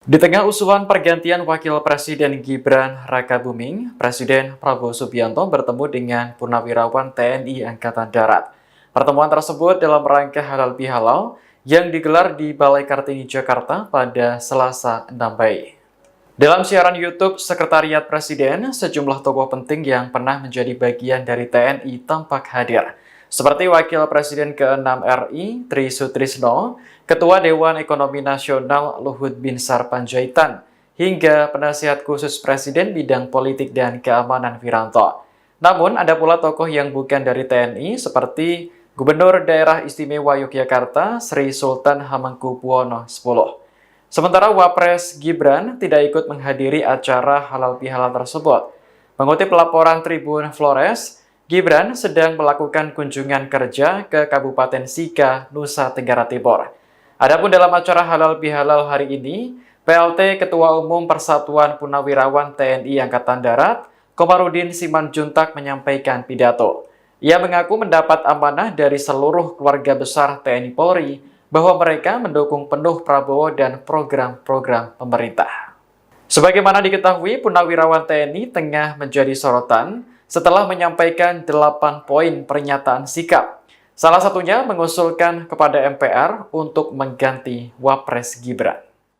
Di tengah usulan pergantian Wakil Presiden Gibran Rakabuming, Presiden Prabowo Subianto bertemu dengan Purnawirawan TNI Angkatan Darat. Pertemuan tersebut dalam rangka halal bihalal yang digelar di Balai Kartini Jakarta pada Selasa 6 Mei. Dalam siaran YouTube Sekretariat Presiden, sejumlah tokoh penting yang pernah menjadi bagian dari TNI tampak hadir. Seperti Wakil Presiden ke-6 RI, Tri Sutrisno, Ketua Dewan Ekonomi Nasional Luhut Binsar Panjaitan, hingga penasihat khusus Presiden bidang politik dan keamanan Wiranto. Namun, ada pula tokoh yang bukan dari TNI seperti Gubernur Daerah Istimewa Yogyakarta Sri Sultan Hamengkubuwono X. Sementara Wapres Gibran tidak ikut menghadiri acara halal bihalal tersebut. Mengutip laporan Tribun Flores, Gibran sedang melakukan kunjungan kerja ke Kabupaten Sika, Nusa Tenggara Timur. Adapun dalam acara halal bihalal hari ini, PLT Ketua Umum Persatuan Purnawirawan TNI Angkatan Darat, Komarudin Simanjuntak menyampaikan pidato. Ia mengaku mendapat amanah dari seluruh keluarga besar TNI Polri bahwa mereka mendukung penuh Prabowo dan program-program pemerintah. Sebagaimana diketahui, Purnawirawan TNI tengah menjadi sorotan setelah menyampaikan 8 poin pernyataan sikap. Salah satunya mengusulkan kepada MPR untuk mengganti Wapres Gibran.